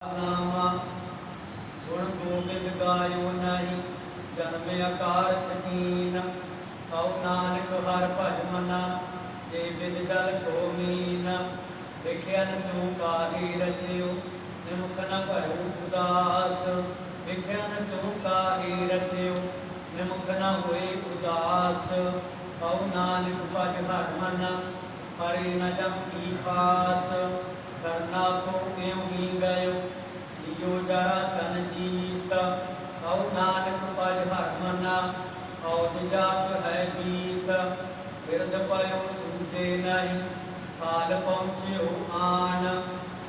नामा गुण गोबिंद गायो नहीं जन्म अकार चकीन कौ नानक हर भज मना जे बिद गल को मीन विख्यन सु काहि रचियो निमुख न भयउ उदास विख्यन सु काहि रचियो निमुख न होए उदास कौ नानक भज हर मना हरि न जम की पास करना को क्यों ही गयो लियो जरा तन जीत कौ नानक भज हर मना औद जात है गीत बिरद पयो सूते नहीं काल पहुँच्यो आन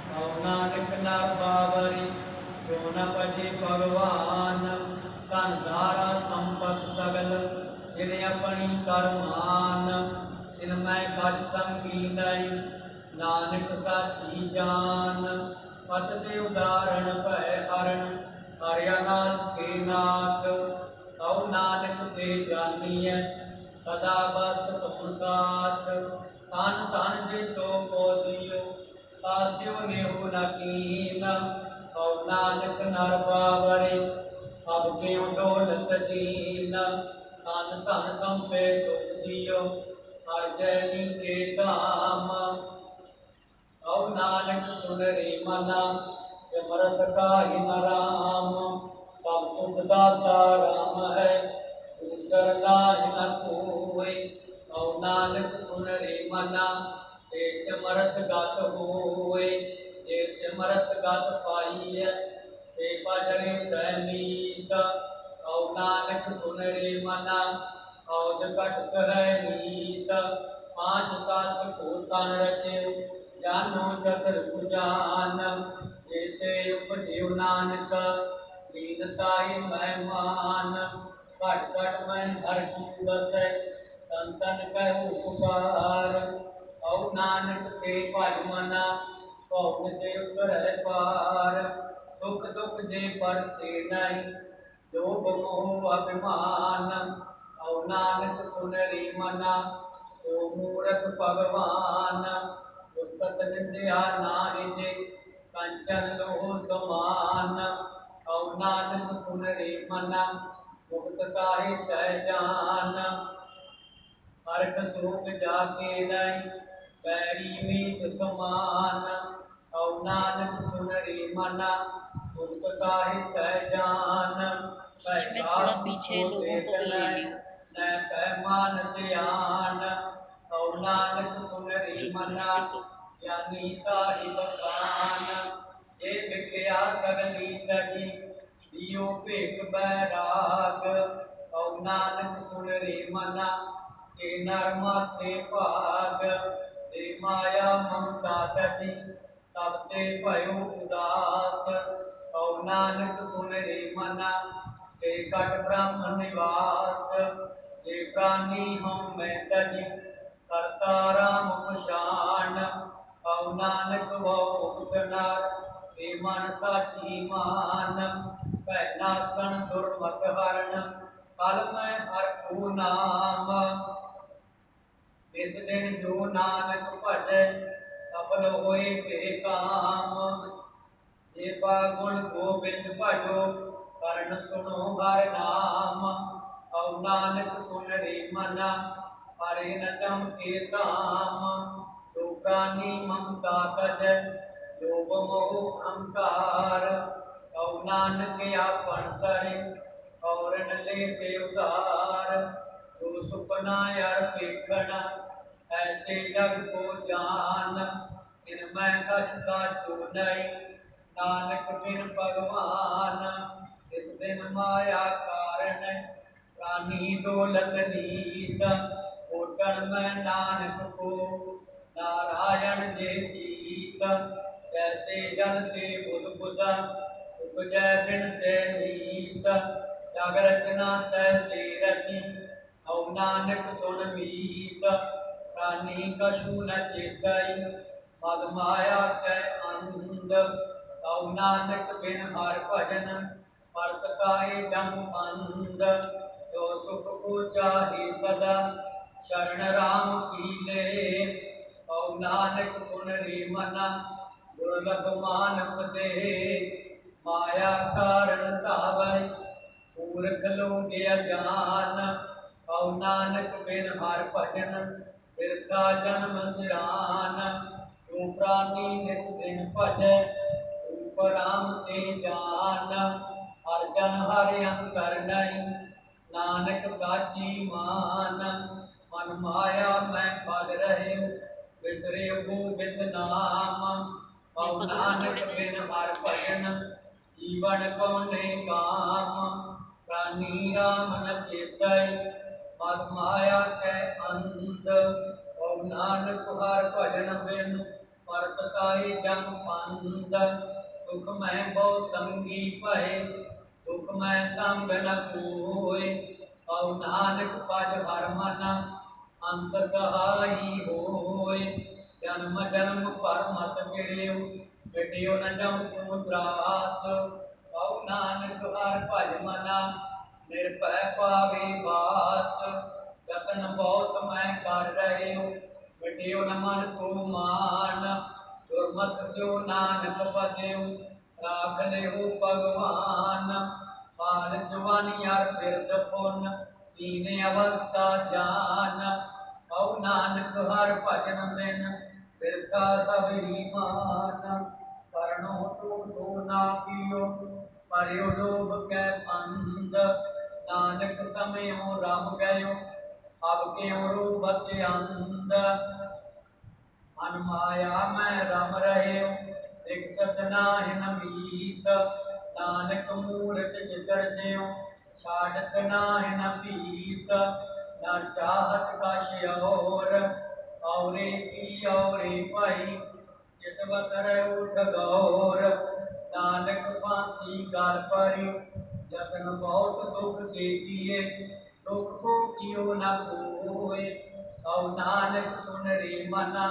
कौ नानक नर बावरी क्यों न भजे भगवान धन धारा संपत सगल जिन्हें अपनी करमान तिन मैं कछ संगी नहीं नानक साची जान पत दे उदाहरण भय हरण हरियानाथ के नाथ कौ नानक ते जानिए सदा बस्त तुम साथ तन तन जे तो को दियो कास्यो नेहु न कीन कौ नानक नर बावरे अब क्यों डोलत दीन तन तन संपे सुख दियो हर जैनी के धाम कौ नानक सुन रे मना सिमरत काहि न राम सब सुख दाता राम है दूसर नाहि न कोई कौ नानक सुन रे मना ते सिमरत गत होए ते सिमरत गत पाइय ते भजरे दैमीत कौ नानक सुन रे मना औद कटक है नीत पांच तत्व को तन रचे जानो चतर सुजान जैसे उपदेव नानक दीनताई मेहमान घट घट में हर की बसै संतन कह उपकार औ नानक ते भज मना कौन ते उतर पार सुख दुख जे पर से नहीं लोभ मोह अभिमान औ नानक सुन रे मना सो मूरख भगवान पुस्तक निंदया नारिजे कंचन लोह समान औ नानक सुन रे मना मुक्त काहि तह जान हरख शोक जाके नहीं बैरी मीत समान औ नानक सुन रे मना मुक्त काहि तह जान इसमें थोड़ा पीछे लोगों को भी ले लियो। न पैमान ध्यान औ नानक सुन रे मना ज्ञानी ताहि बखान ये विख्या सगली तजी दियो भेख बैराग औ नानक सुन रे मना के नर माथे भाग दे माया ममता तजी सब ते भयो उदास औ नानक सुन रे मना ते कट ब्रह्म निवास ते प्राणी हम मैं तजी करता राम पछाण औ नानक वो मुक्त नर ते मन साची मान पैनासन दुर्मत हरण कल मैं हर को नाम इस दिन जो नानक भजै सफल होए के काम ये गुण गोबिंद भजो करण सुनो हर नाम औ नानक सुन रे मना हरे न जम के धाम जो प्राणी ममता तज लोभ मोह अहंकार औ नानक आपन करे और न लेते उधार जो सुपना यार पेखन ऐसे जग को जान इनमें कछ साचो नहीं नानक बिन भगवान इस दिन माया कारण प्राणी डोलत नीत ओटन में नानक को नारायण जे जीत जैसे जल ते बुध बुध उपजै बिन से नीत जग रचना तैसे रची औ नानक सुन मीत प्राणी कछु न चेतई मद माया कै अंध औ नानक बिन हर भजन परत काहे जम अंध जो सुख को चाहे सदा शरण राम की ले औ नानक सुन रे मना दुर्लभ मानव दे माया कारण धावै मूर्ख लोग अज्ञान कौ नानक बिन हर भजन बिरथा जन्म सिरान जो प्राणी निस दिन भजै रूप राम ते जान हर जन हर अंतर नहीं नानक साची मान मन माया मैं पद रहे विसरे गोबिंद नाम कौ नानक बिन हर भजन जीवन कौने काम प्राणी राम न चेतै मद माया कै अंध कौ नानक हर भजन बिन परत ताहि जम पंद सुख मैं बहु संगी भय दुख मैं संग न कोय कौ नानक पद हर मन अंत सहाई होय जन्म जन्म पर मत गिरियो मिटियो न जम त्रास कौ नानक हर भज मना निर्भय पावे बास जतन बहुत मैं कर रहे हो मिटियो न मन को मान दुर्मत स्यो नानक पदेव राख ले हो भगवान बाल जवानी यार बिरद पुन तीन अवस्था जान कौ नानक हर भजन बिन बिरथा सब ही मान करनो तो ना पियो परियो लोभ कै फंद नानक समयो रम गयो अब क्यों रूबत अंध मन माया मैं रम रहे एक सतना मीत नानक मूर्त चितर ज्यो छाड़त नाहिन पीत न चाहत कछ और की औरे पाई चितवत उठ गौर नानक फांसी गाल परी जतन बहुत दुख के किए दुख को कियो न कोय कौ नानक सुन रे मना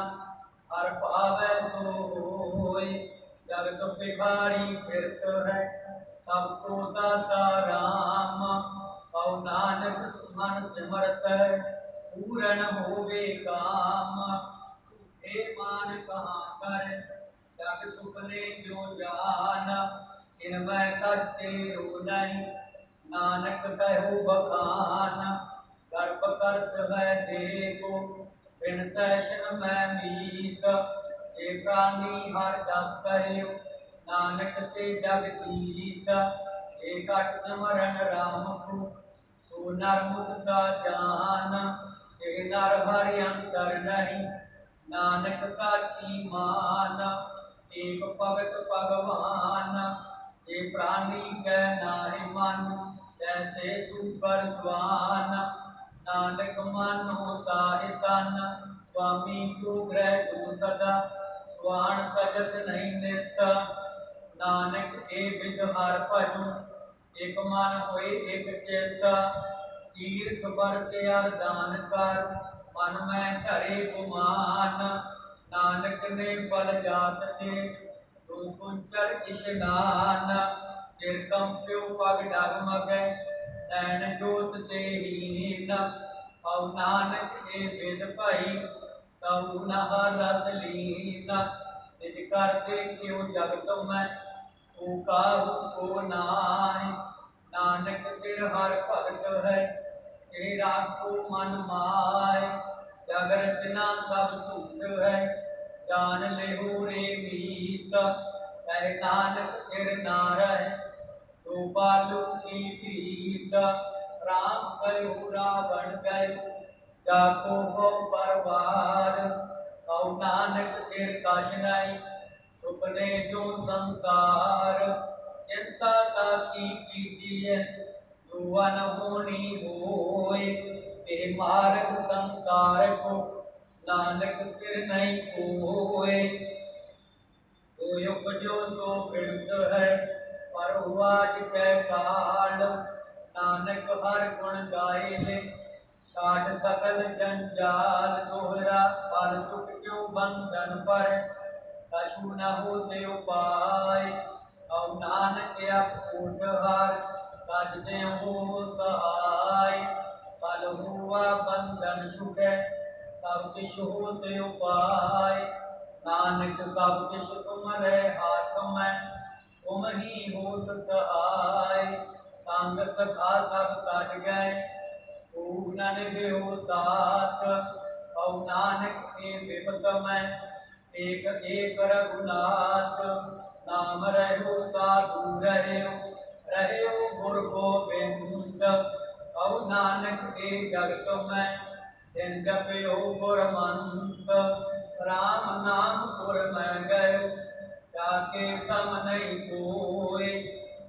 हर पावै सो होय जगत भिखारी फिरत है सबको दाता राम कौ नानक मन सिमरत पूरन होवे काम हे मान कहाँ कर जग सुपने जो जान इनमै कष्टे रो नहीं नानक कहो बखान गर्भ करत है देखो बिन सैशन में मीत हे प्राणी हर दस कहो नानक ते जग जीत एक सिमरन राम को सो नर मुक्ता जान हे नर हरि अंतर नहीं नानक साची मान एक भगत भगवान हे प्राणी कै नाहि मन जैसे सुपर स्वान नानक मानो ताहि तन स्वामी को ग्रह को सदा स्वान तजत नहीं नित नानक ए विद हर भजो एक मन होए एक चित तीर्थ वर्त दान कर मन में धरे गुमान नानक ने फल जात दे तो कुंचर इशनान सिर कंप्यो पग डगमगै नैन जोत ते हीन औ नानक ए विद भाई तऊ नह रस लीन निज कर देखियो जगत में तू काहू को नाय नानक तिर हर भगत है तेरा को मन माय जग रचना सब झूठ है जान ले रे मीत कह नानक तिर नारय जो बालू की प्रीत राम गयो रावण गयो जाको हो परवार कौ नानक तिर कछ नहीं सुपने जो संसार चिंता ताकी कीजिए जो अनहोनी होय हे मार्ग संसार को नानक फिर नहीं कोय तो युग जो सो फिरस है पर आज कै काल नानक हर गुण गाए ले साठ सकल जंजाल दोहरा फल सुख क्यों बंधन पर कछु न होते उपाय और नानक अपूट हार कज दे हो सहाय फल हुआ बंधन सुख सब किछ होते उपाय नानक सब किश तुमरे हाथ में, तुम ही होत सहाय। संग सखा सब तज गए, पूनन देहो साथ। और नानक के विपत में, एक एक रघुनाथ। नाम रहो साधु रहो, रहो गुर गोबिंद। और नानक के जगत में, दिन जपयो गुर मंत। राम नाम गुर मैं गयो, जाके सम नहीं कोय।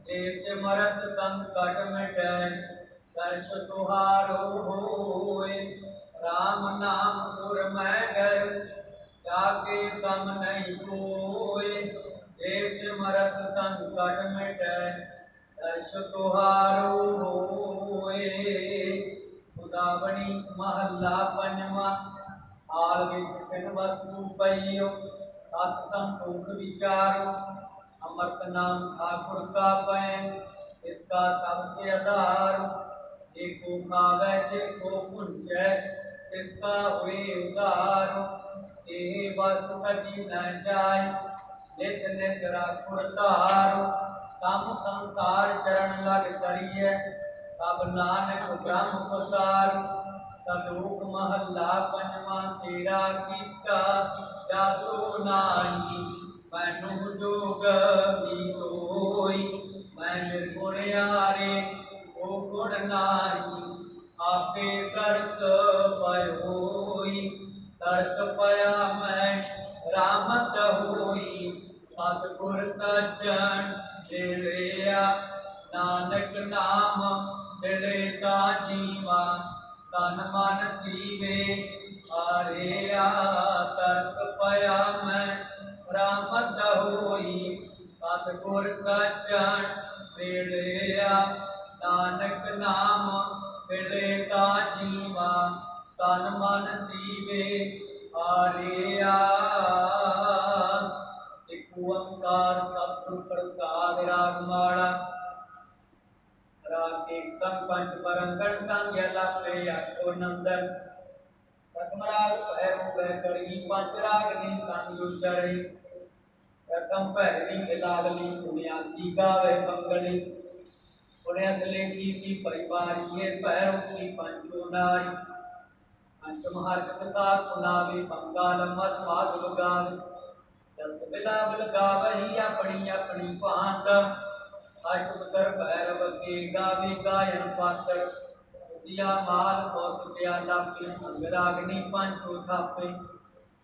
जे सिमरत संकट मिटै, दर्श तुहारो होय। राम नाम गुर मैं गयो, जाके सम नहीं कोय। जे सिमरत संकट मिटै, दर्श तुहारो होय। उदावनी महला पंजवा। हाल विच तिन वस्तु पइयो, सत संतोख विचारो। अमृत नाम ठाकुर का पैन, इसका सबसे आधार। देखो खावे देखो पुंजै, इसका हुए उदार। ये वस्तु कभी न जाय, नित नित राखुर तारो। काम संसार चरण लग करिए, सब नानक ब्रह्म प्रसार। सलोक महला पंजवा तेरा कीता, जातो नानी मैनू जोग भी कोई। मैं निर्गुण यारे ओ गुण नारी, आपे तरस पयोई। तरस पया मैं रामत होई, सतगुर सज्जन मिलिया। नानक नाम मिले ता जीवा, सन मन थीवे हारिया। तरस पया मैं रामत होई, सतगुर सज्जन मिलिया। नानक नाम मिले ता जीवा, तन मन थीवे हारिया। एक ओंकार सतगुर प्रसाद। राग माला। राग एक संग पंच परंगण संग लापे आठो नंदन। प्रथम राग भैरव वह करी, पंच राग नी संग उच्चरी। प्रथम भैरवी लाडली, पुण्याती गावे मंगली। पुण्य सलेखी की परिवारी, ये भैरव की पंचो नारी। पंचम हर्ष प्रसाद सुनावे, बंगाल मत माधव गावे। जत बिला बिल गावही अपनी अपनी भांत, अष्टोत्तर भैरव के गावे गायन पात्र। दिया माल कौश प्याला के संग रागनी पंचो थापे।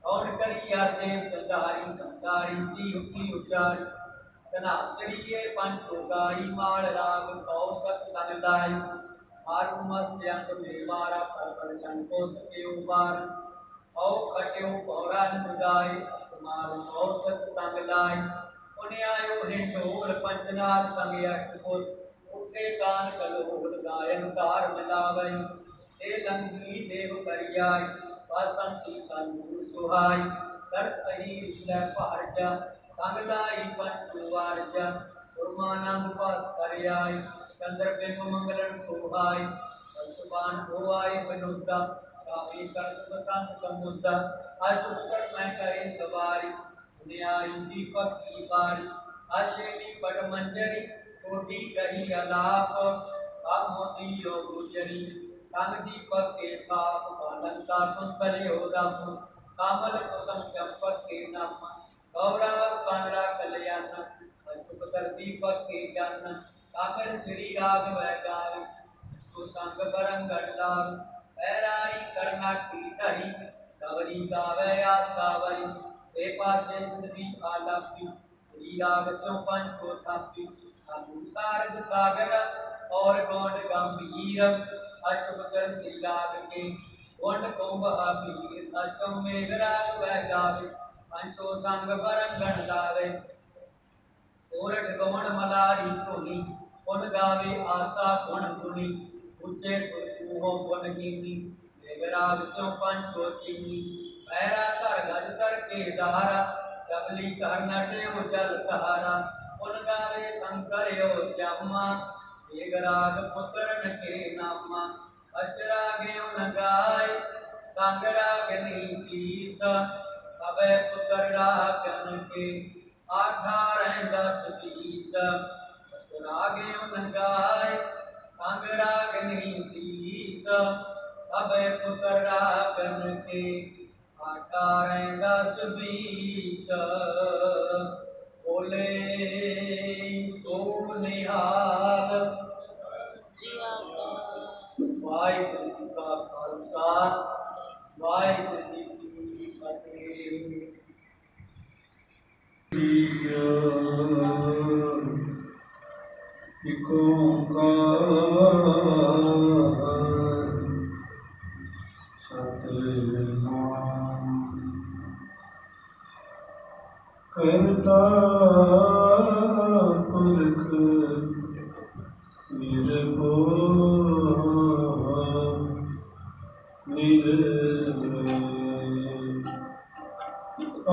कौन करी देव गंधारी, गंधारी सी की उचारी। धनासरिये पंचो गाई, माल राग कौशक संग लाई। मारू मस्त अंग मेवारा, पर पर चंको सके उबार। औ खट्यो पौरान गाय, अष्टमाल कौशक संग लाई। पुण्यायो हिंडोल पंचनाद संग अष्टपुर। उठे कान कलोल गायन कार मिलावई। हे लंगी देव करियाई, बसंती संगूर सुहाई। सरस अही रीलै भारजा, संग लाई पंचो वारजा। सुरमानंद पास करियाई, चंद्र बिंब मंगलन सोहाई। सरसुबान होआई विनुद्धा, कामी सरस बसंत समुद्धा। अष्टोत्तर मैं करे सवारी, पुण्याई दीपक की बारी। अशेली पट मंजरी, कोटि कही अलाप। अब मोती यो गुजरी, संग दीपक के ताप। बालंका कुंतल हो रम, कामल कुसुम चंपक के नम। गौरा कानरा कल्याण, अष्टोत्तर दीपक के जन। कामिल श्री राघव गावे, सुसंग बरंगण लाभ। पैराई करनाटी धरी, गवरी गावे आसावरी। हे पाशे सिद्धि आलापी, श्री राग सो पंचो थापी। साधु सारद सागर, और गौंड गंभीर। अष्टोत्तर श्री राग के, गौंड कुंभ अबीर। अष्टम मेघ राग वह गावे, पंचो संग बरंगण लावे। सोरठ गौण मलारी धुनी, गुण गावे आशा गुण गुनी। ऊंचे सुर सुहो गुण गिनी, मेघराग स्यों पंचो चीनी। पैरा कर गज कर के दारा, डबली कर नटे जल धारा। गुण गावे शंकर यो श्यामा, मेघराग पुत्रन के नामा। अष्टराग यो न गाय, संग रागनी पीस। सबे पुत्र रागन के 18 10 20 रागे उन गाय संग रागनी 30 सबे पुत्र रागन के 18 10 20 बोले सो निहाल श्री अकाल वाहिगुरू जी का खालसा वाहिगुरू जी की फतेह। एक ओंकार सतनाम करता पुरख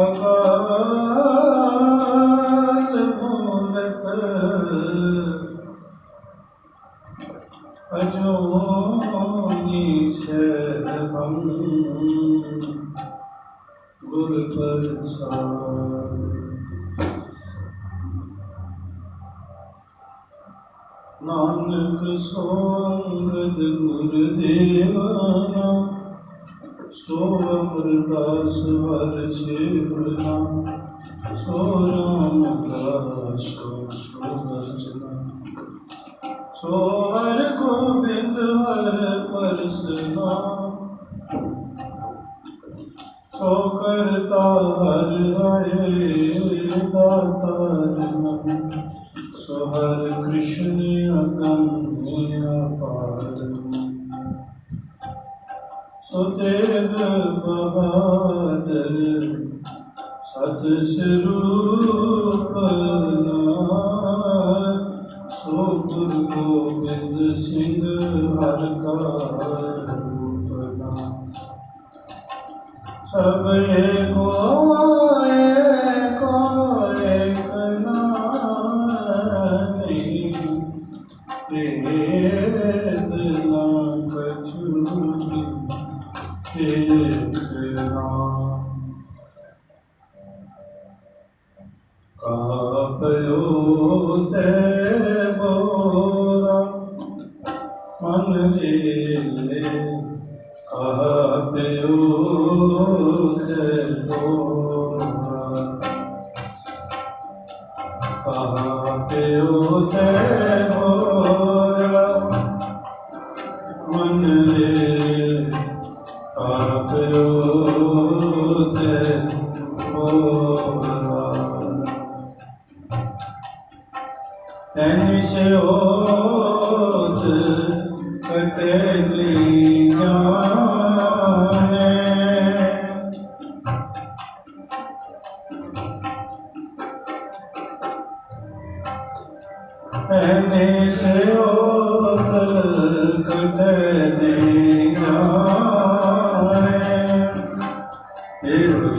अकाल मूरत अजूनी शरणं गुर प्रसाद। नानक सोंगद गुरुदेवना सो अमरदास हर सेवना सो रामदास सो भजना सो हर गोविंद हर परसना सो करता हर राय दातार सो हर कृष्ण अगम्य अपार सो तेग बहादुर सतस्वरूप सो गुरु गोविंद सिंह हर का रूप सब एको एक नाम भेद न कछु एक नाम कापयो ते बोरा मन रे कापयो ते बोरा कापयो ते बोरा मन रे कापयो ते बोरा तैसे होत कटे जाने तैसे होत कटे जाने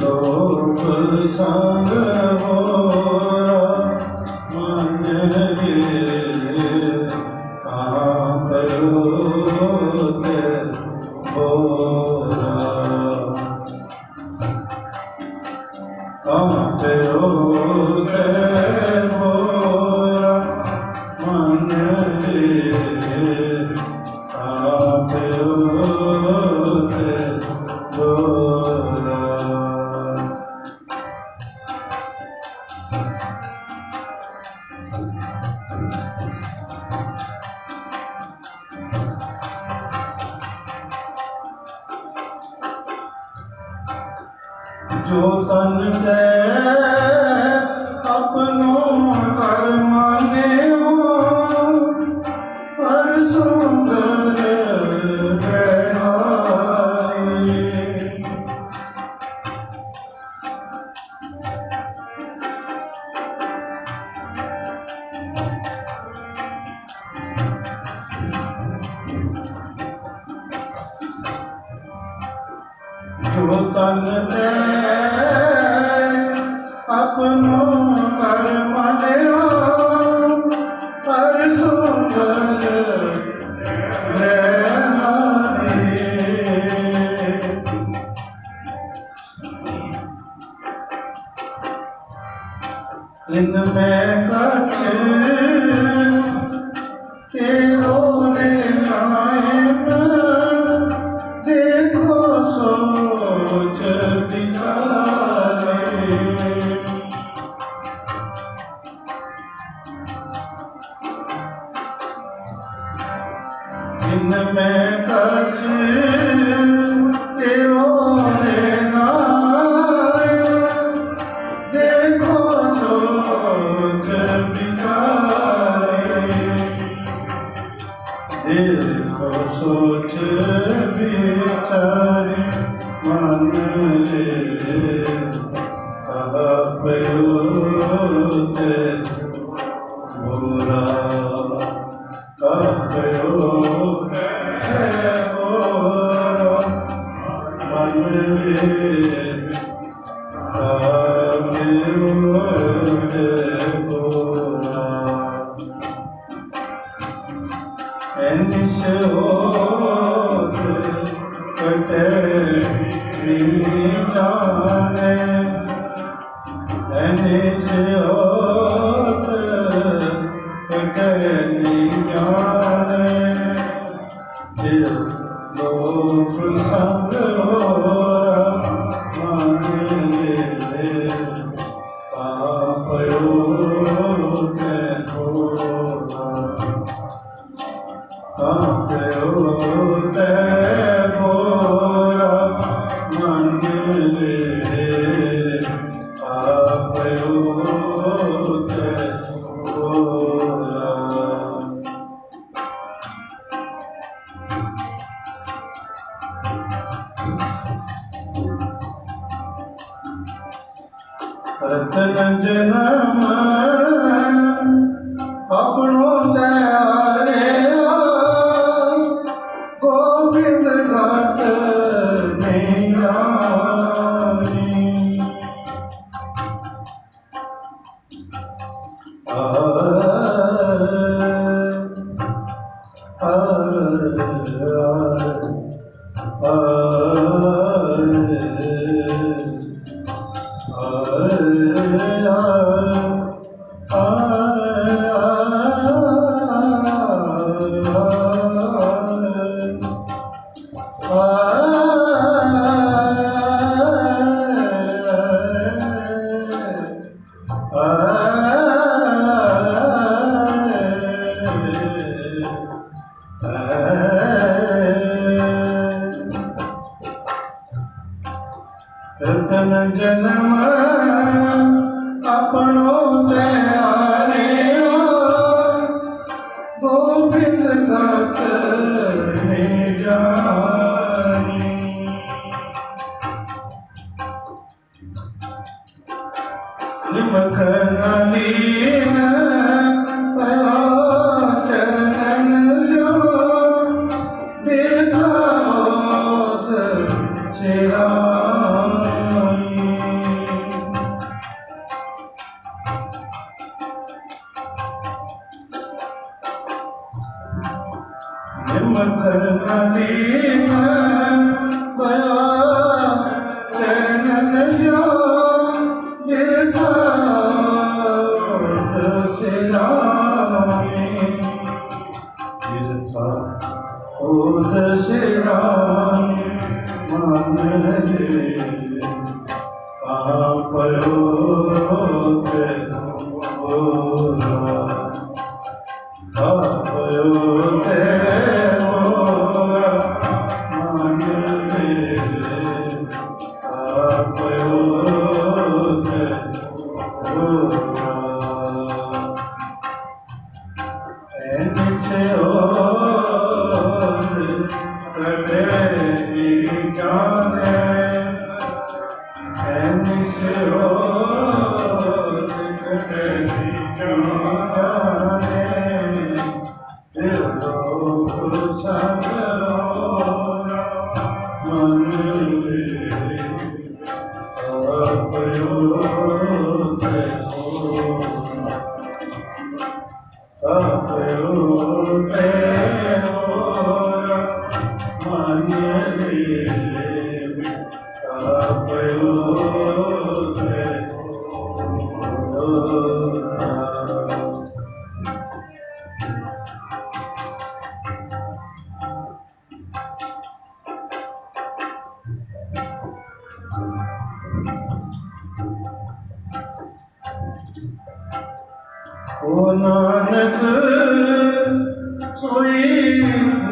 लोभ संग होरा मन रे कापयो ते बोरा कापयो ते बोरा मन रे कापयो ते बोरा जो तन के अपनों कर माने हो पर सुंदर रहनाई जो तन के अपनों कर माने हो पर सुंदर रहनाई जिनमें कछ तेरो रे नाय, देखो सोच विचारे, देखो सोच विचारे मन रे कहा पयो ते बुरा, कहा पयो ते बुरा मन रे कहा पयो ते बुरा। निश होत कटे जाने, निश होत कटे जाने, दिल लोक संग होरा मन रे पापयो ते होरा, पापयो ते होरा मन रे पापयो ते होरा। रतन जन्म अपनो त्यारे, गोविंद घाट में जानी, रतन जन्म अपनो त्यारे, गोविंद घाट में जानी, निमख नलीन पया चरणन जो, बिरथा होत सिरानी, निमख नलीन पया चरणन जो, बिरथा होत सिरानी, बिरथा होत सिरानी मन रे पापयो ते होरा, पापयो ते होरा मन रे पापयो ते होरा। निश होत कटे जाने, निश होत कटे जाने, दिल लोक संग होरा मन रे पापयो ते होरा, पापयो ते होरा मन रे पापयो ते होरा। ओ नानक सोई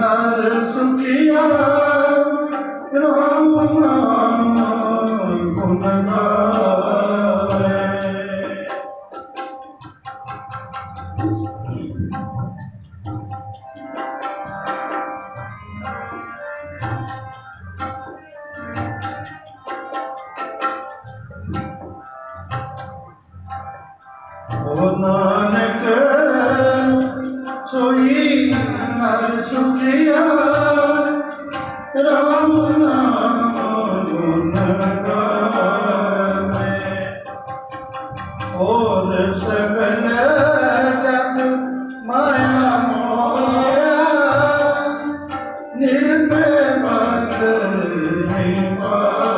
नर सुखिया राम नाम गुण गावे। ओ नानक सोई नर सुखिया राम नाम गुण गावे। और सगल जग माया मोया निर्भय बल निभावे।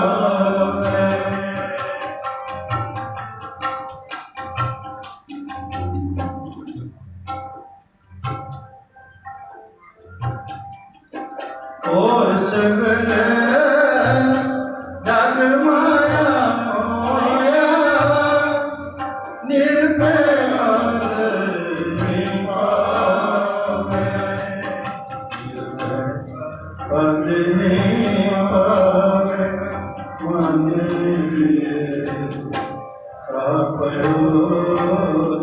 और सगल जग माया मोया निर्भय निभावे। पद निभावे मन लिए आपयो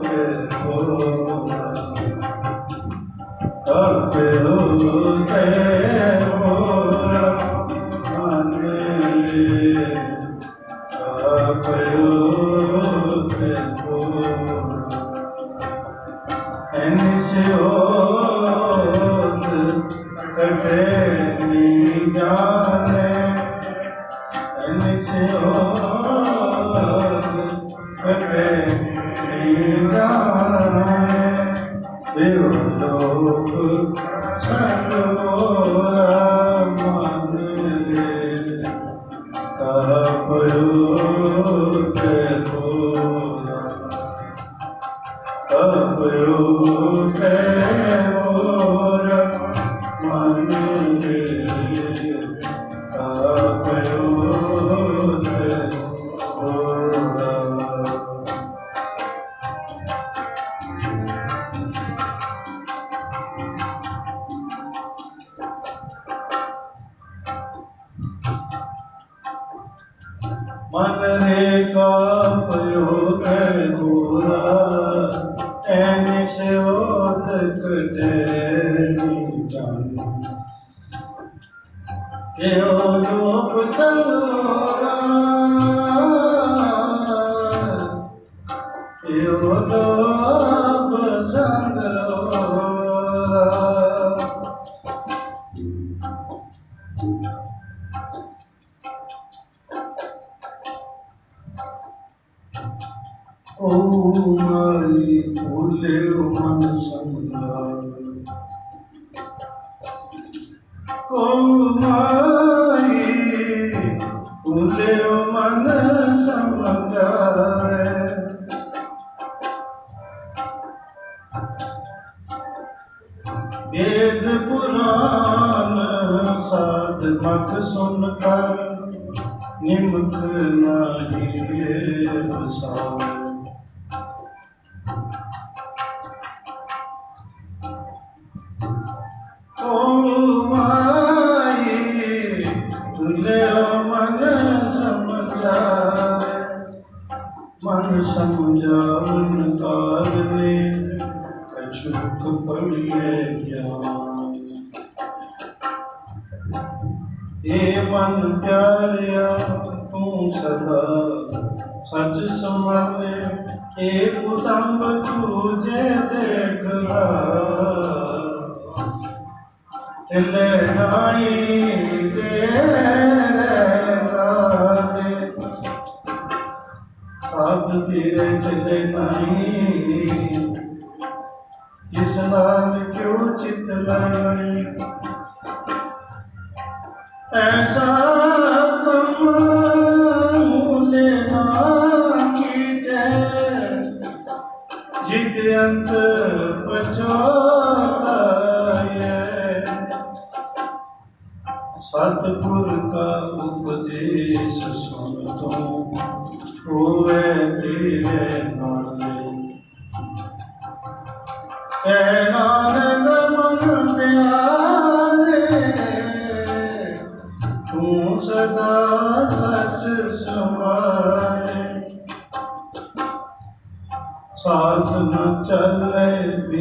ते होरा। आपयो ते होरा मन लिए आपयो ते होरा। एनिस्योत कटे नी जाने। एनिस्योत कटे नी जाने। देवलोक संग मोरा मन लिए आपयो ते होरा। आपयो ते होरा मन लिए आपयो ते होरा। मन रे कापयो ते होरा एनिस्योत कटे नी जाने। यो लोक संगोरा यो लोक संगोरा। ओ मारी भूले मन संगावे। ओ मारी भूले मन संगावे। वेद पुराण साध मत सुनकर निमक नाही बसावे। ओ माई तुले मन समझावे। मन समझावन कारणे कछुक पड़िए ज्ञान। ए मन प्यारिया तू सदा सच संभाले। ए कुटुंब तुझे देखला चले नाई तेरे राजे। साथ तेरे चले नाई इस नाम क्यों चितलाई। ऐसा कम लेना कीजे जित अंत पछताए। सतगुर का उपदेश सुन तो होवे तेरे नाले। नानक मन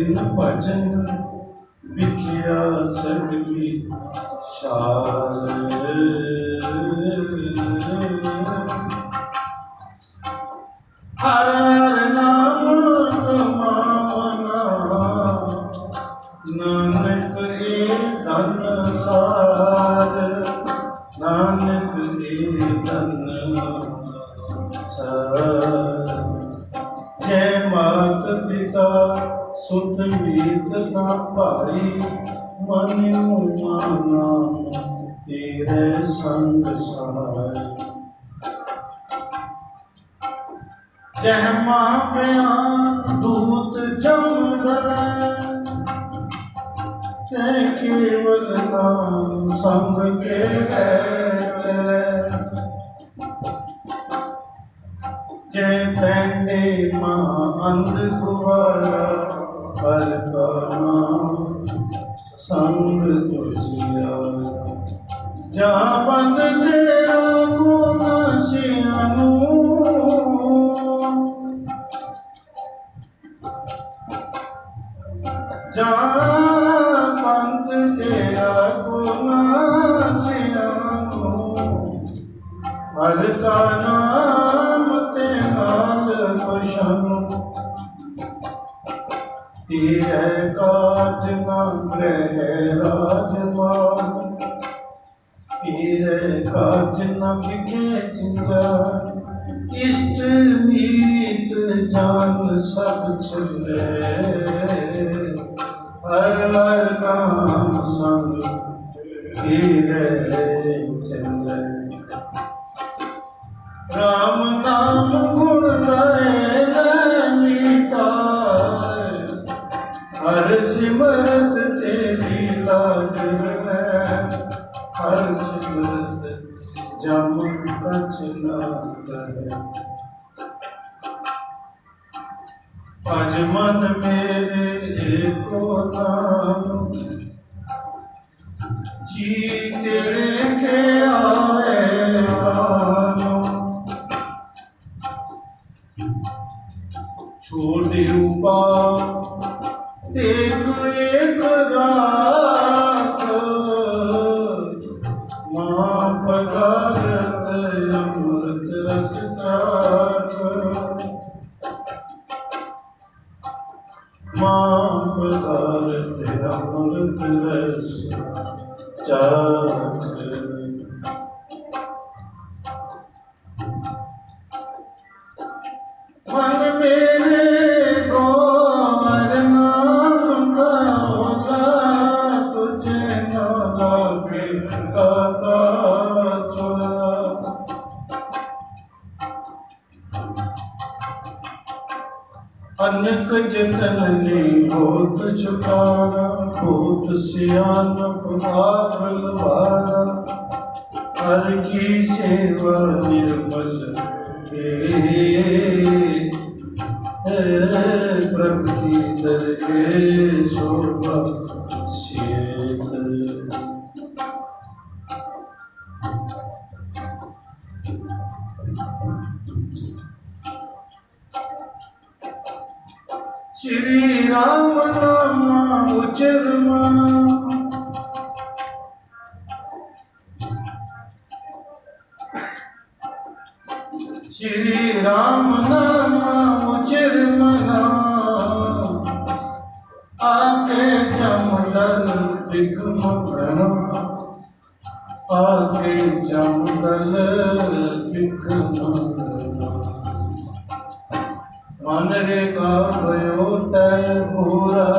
बिन भजन बिखिया सगली सार। हर हर नाम कमावना नानक ए धन सार। नानक ए धन सार। जय मात पिता सुत मीत ना भाई मन माना तेरे संग सार। जय मां बयान दूत जम ते केवल नाम संग के चले। जय पैंडे मां अंध गुवारा हर का नाम संग उजियारा। जहाँ बंद तेरा गुण सियानू जहाँ बंद तेरा गुण सियानू हर का नाम ते नाल बशानू। तेरे काज ना ग्रह राजमान तेरे काज न बिके चिंजार। इष्ट मीत जान सब चले हर हर नाम संग तेरे चले। राम नाम गुण गाए मीताए हर सिमरत तेरी लाज है। हर सिमरत जम कछ न करे। आज मन मेरे एको नाम जी तेरे के आए कानो। छोड़े उपा देख एक रात मां पदारथ अमृत रस चाख। मां पदारथ अमृत रस चाख। मन मेरे गौर नाम का ओला तुझे न लागे दाता चोला। अनक जननी होत छुटारा होत सियानप बलवारा। हर की सेवा निर्मल प्रभु की दरगे शोभा शीतल। श्री राम नाम उचर मना श्री राम नाम उचर मना। आके जमदल बिकम प्रणा आके जमदल बिकम प्रणा। मन रे का भयो तय पूरा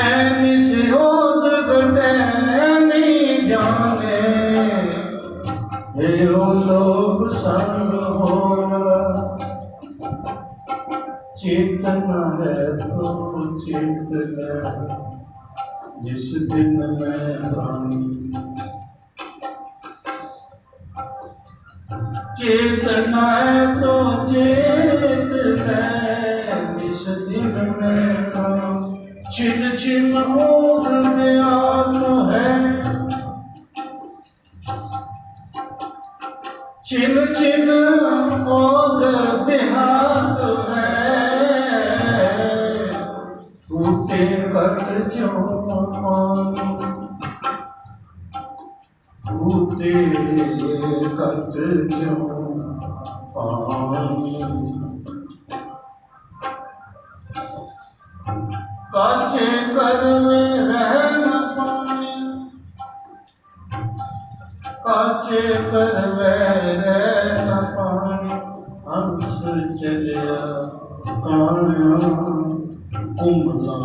ऐनी से होत घटे ऐनी जाने। यो लोभ संग होरा चेतना है तो चित है। जिस दिन मैं रानी चेतना है तो चेत है। जिस दिन मैं छिन छिन मोद में आतो है। छिन छिन मोद देहात है। कट जो पानी भूते कट जो पानी काचे कर में रह न पानी काचे कर में रह न पानी हंस चलिया कान्हा कुंभला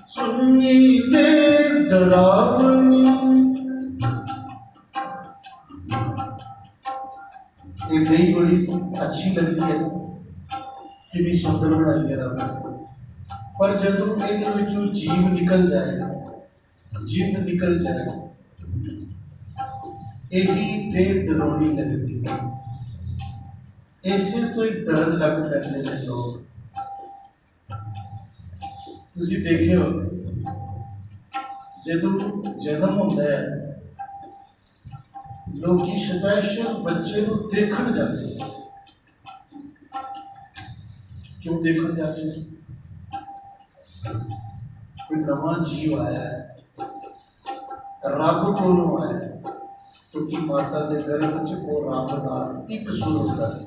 सुनी दे डरावनी। ये गई बड़ी अच्छी लगती है कि भी सुंदर बनाई है रब ने, पर जदों इहदे विचों जीव निकल जाए जिंद निकल जाए यही दे डरावनी लगती है। इसे तो एक दर्द लग पैंदे ने लोग। तुसीं देखियो जदों जन्म होता है लोग स्पैशल बच्चे को देखने जाते हैं। क्यों देखने जाते हैं? कोई नवा जीव आया है, रब कोलों आया है, क्योंकि माता के गर्भ च वो रब नाल एक सुर होता है।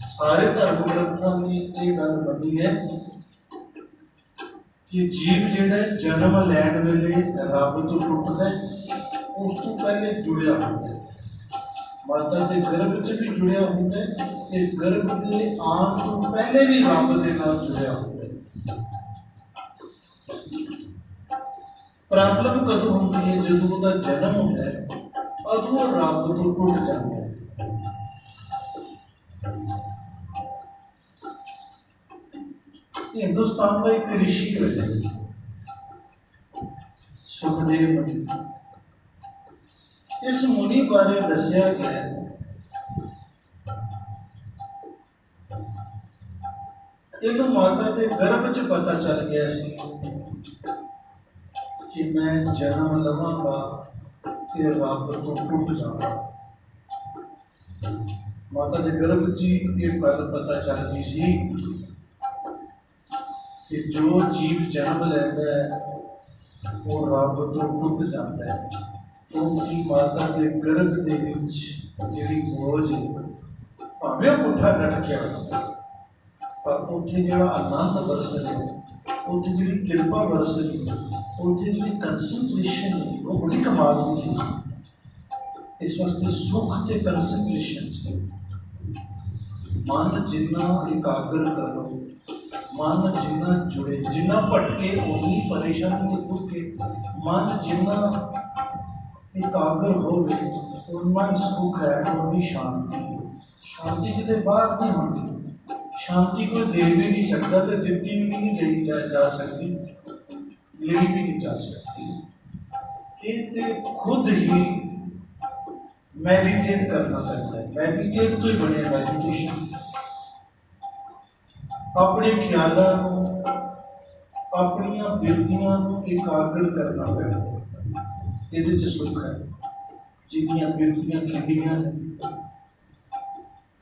सारे धर्म ग्रंथों ने ये गल बनी है कि जीव जिहड़ा जन्म लैण वेले रब तो टुटदा है, उस तो पहले जुड़िया होता है, माता के गर्भ च भी जुड़िया होता है, ते गर्भ के आन तो पहले भी रब के नाल जुड़िया होता है। प्रॉब्लम कदों होती है? जदों उसका जन्म होता है अदों रब तो टुट जाता है। हिंदुस्तान का एक ऋषि है सुखदेव मुनि। इस मुनि बारे दसिया गया है इन्हू माता के गर्भ च पता चल गया सी कि मैं जन्म लवांगा ते रब तो टुट जाऊंगा। माता के गर्भ च ये गल पता चल गई सी कि जो जीव जन्म लेता है वो रब तो टुट जाता है, क्योंकि माता के गर्भ के जी बोझ भावें पुट्ठा कट गया पर उत्थे जो आनंद बरस रहा उत्थे जी कृपा बरस रही उत्थे जी कंसनट्रेशन है वो बड़ी कमाल की है। इस वास्ते सुख के कंसनट्रेशन मन जिन्ना एकाग्र करो, मन जिन्ना जुड़े, जिन्ना भटके उन्नी परेशानी दुखे, मन जिन्ना एकाग्र हो उन्ना सुख है, उन्नी शांति है। शांति कितने बाहर नहीं होती, शांति कोई दे भी नहीं सकता तो दिती भी नहीं जा सकती, ले भी नहीं जा सकती। ये खुद ही मेडिटेट करना चाहता है। मेडिटेट तो ही बने मेडिटेशन अपने ख्यालों को अपन बिरतियां एकाग्र करना पैदा, ये सुख है। जिन्नियां बिरतियां खिंडियां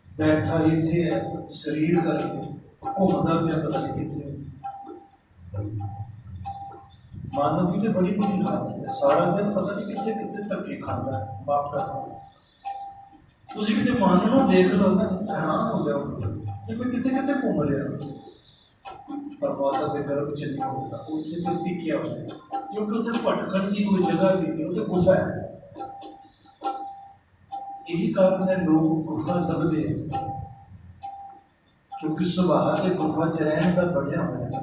बैठा इत्थे है शरीर करके घूमता पाया पता नहीं कितने। मन की तो बड़ी बुरी हालत है, सारा दिन पता नहीं कितने कितने धक्के खाता है। माफ करना तुम कितने मन को देख लो ना, हैरान हो जाओ कि मैं कितने कितने घूम रहा पर माता के गर्भ च नहीं होता। उसे तो टिकिया उसने, क्योंकि उसे भटकन की कोई जगह भी नहीं, उसे गुफा है। यही कारण है लोग गुफा लभते हैं, क्योंकि सुभाव के गुफा च रहने का बढ़िया होया।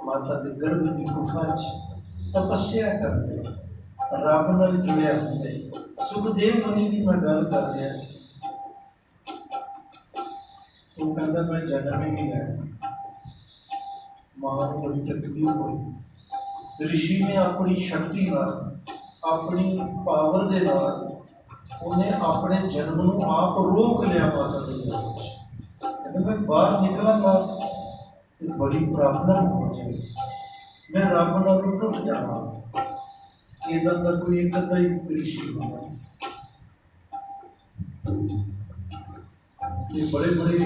माता के गर्भ की गुफा च तपस्या करते रब नाल जुड़िया होंगे। सुखदेव मुनि की मैं गल कर रहा सी, तो कहता मैं जन्म ही नहीं लेना। मां को बड़ी तकलीफ हुई, ऋषि ने अपनी शक्ति नाल अपनी पावर के नाल उन्हें अपने जन्म को आप रोक लिया। माता के गर्भ कहते मैं बाहर निकलांगा तो बड़ी प्रॉब्लम हो जाएगी, मैं रब नाल टुट जावा। इदा का कोई एक अद्धा ही ऋषि होगा। ये बड़े बड़े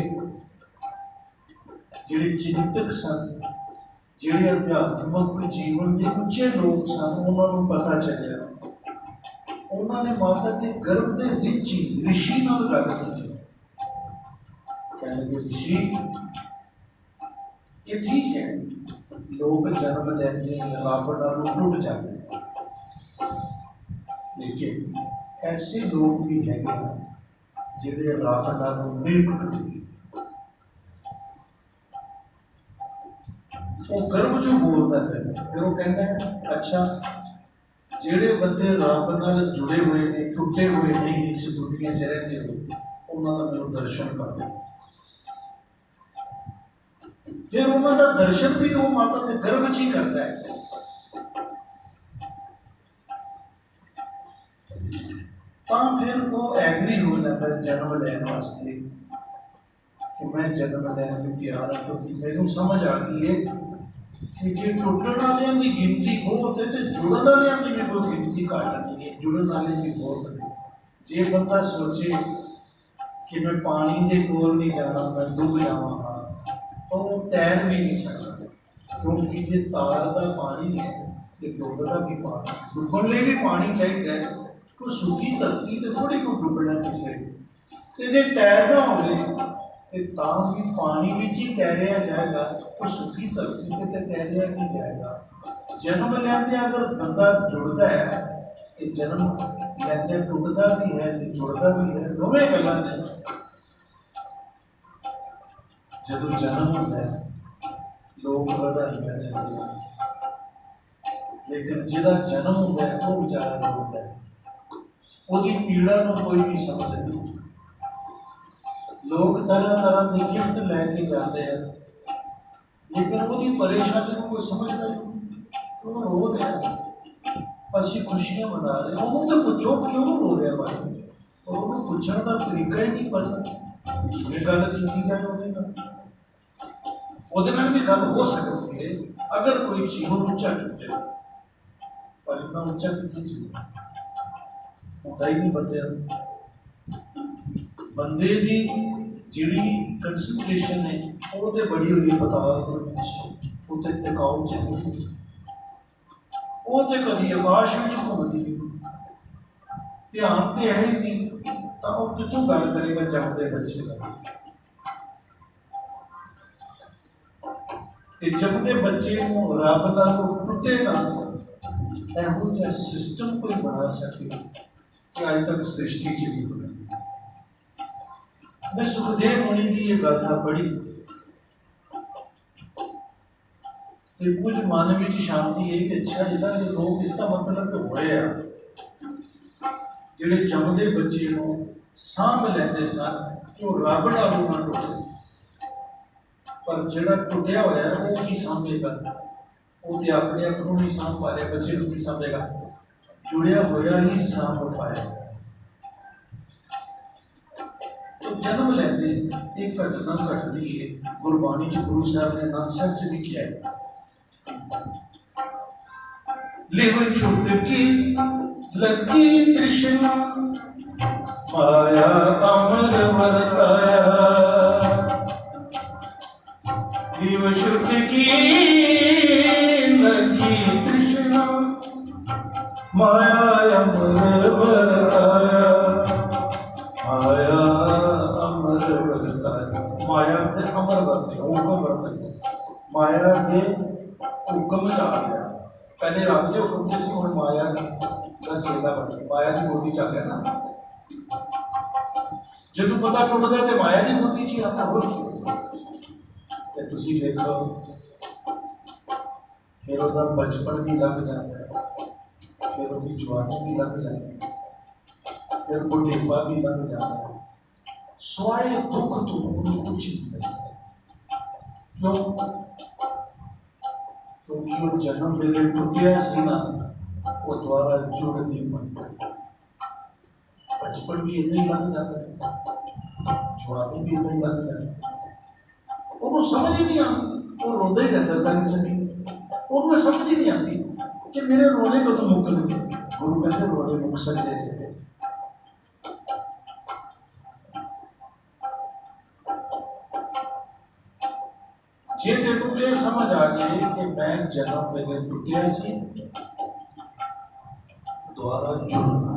ਜਿਹੜੇ ਚਿੰਤਕ ਸਨ, ਜਿਹੜੇ ਅਧਿਆਤਮਕ ਜੀਵਨ ਦੇ ਉੱਚੇ ਲੋਕ ਸਨ, ਉਹਨਾਂ ਨੂੰ ਪਤਾ ਚੱਲਿਆ। ਉਹਨਾਂ ਨੇ ਮਾਤਾ ਦੇ ਗਰਭ ਦੇ ਵਿੱਚ ਹੀ ਰਿਸ਼ੀ ਨਾਲ ਗੱਲ ਕੀਤੀ। ਕਹਿਣ ਲੱਗੇ, ਰਿਸ਼ੀ ਇਹ ਠੀਕ ਹੈ, ਲੋਕ ਜਨਮ ਲੈਂਦੇ ਰੱਬ ਨਾਲ ਟੁੱਟ ਜਾਂਦੇ हैं, लेकिन ऐसे लोग भी हैगे जिहड़े रब नालों नहीं टुटदे। वो गर्व जो बोलता है, फिर वो कहता है अच्छा जिहड़े बंदे रब नाल जुड़े हुए ने, टुटे हुए नहीं इस दुनिया च रहिंदे हो, उन्हां दा मैनूं दर्शन कर दो। फिर उन्हां दा दर्शन भी वो माता के गर्भ च ही करता है। फिर वो एग्री हो जाता है जन्म लैन वास्ते कि मैं जन्म लैन में तैयार हाँ, क्योंकि मैनू समझ आ गई है कि जो टुटण वालियां की गिनती बहुत है तो जुड़न वालियां की भी कोई गिनती घट नहीं है, जुड़न वाले भी बहुत है। जे बंदा सोचे कि मैं पानी के कोल नहीं जाना, मैं डुब जावांगा, तो वो तैर भी नहीं सकता, क्योंकि जे तार का पानी है तो डुबदा भी पानी, डुबण लई भी पानी चाहिए है। कोई सुखी धरती तो थोड़ी को डुबना किसी तो जे तैरना हो भी पानी में ही तैरिया जाएगा, तो सुखी धरती से तो तैरिया नहीं जाएगा। जन्म लैंदे अगर बंदा जुड़ता है तो जन्म लैंदे टुटता भी है तो जुड़ता भी है, दोवें गल्लां ने। जदों जन्म होता है लोग बधाइयां देते हैं, लेकिन जिहदा जन्म होता है वो बेचारा रोता है, उसकी पीड़ा को कोई नहीं समझता। लोग तरह तरह के गिफ्ट लैके जाते हैं, लेकिन उसकी परेशानी को कोई समझता ही नहीं। वो रो रहा है, असी खुशियां मना रहे हैं, उन्होंने तो पूछो क्यों रो रहा भाई, और उन्होंने पूछने का तरीका ही नहीं पता। जिवें गल की जाए ਉਹਦੇ ਨਾਲ भी गल हो सकती है अगर कोई जीवन उच्चा चुके, पर इतना उच्चा कितनी चीज होता ही नहीं। बंदे की जिहड़ी कंसनट्रेशन है वो तो बड़ी हुई है पताल वो तो टिकाऊ चाहिए, वो तो कभी आकाश में घूमती ध्यान तो है ही नहीं, तो वो कितों गल करेगा जमदे बच्चे का। जमदे बच्चे को रब नाल टुटे ना, इहो जिहा सिस्टम कोई बना सके कि अज तक सृष्टि च नहीं बना। मैं सुखदेव मुनि की ये गाथा पढ़ी तो कुछ मन में शांति है कि अच्छा इधर के लोग इसका मतलब तो होए जिहड़े जमदे बच्चे को सांभ लैंदे सन कि वो रब नालों ना टुटे, पर जिहड़ा टुटिया होया वो की सांभेगा, वो तो अपने आप को नहीं सांभ पा रहा, बच्चे को नहीं सांभेगा, जुड़िया होया ही सांभ पाएगा। तो जन्म लैंदे एक घटना घटती है, गुरबाणी च गुरु साहब ने नानक साहब च लिखिया है, लिव छुटकी लगी तृष्णा माया अमर वरताया, लिव छुटकी लगी तृष्णा माया अमर वरताया, माया अमर वरताया। माया से अमर वरते हुक्म वरते, माया के हुक्म च आ गया, पहले रब के हुक्म च सी, हुण माया का चेला बन गया, माया की गोदी च आ गया ना। जदों पता टुटदा ते माया की गोदी च ही आता, होर की तुसीं देखो फिर उसका बचपन भी लग जाता है, फिर उसकी जवानी भी लग जाती है, फिर बुढ़ेपा भी लग जाता है, स्वाए दुख तो उन्हें कुछ नहीं लगता। क्यों? क्योंकि वो जन्म मेरे टुटिया सी ना, वो द्वारा जुड़ नहीं पाता। बचपन भी इतना ही लग जाता है, जवानी भी इतना ही लग जाता है, वो समझ ही नहीं आती, वो रोंदा ही रहता सारी जिंदगी, उन्हें समझ ही नहीं आती कि मेरे रोने को तो मुक्क लगे। गुरु कहते रोने मुक सकते हैं। जे तेनू ये समझ आ जाए कि मैं जन्म मेरे टुटिया सी, दोबारा जुड़ना,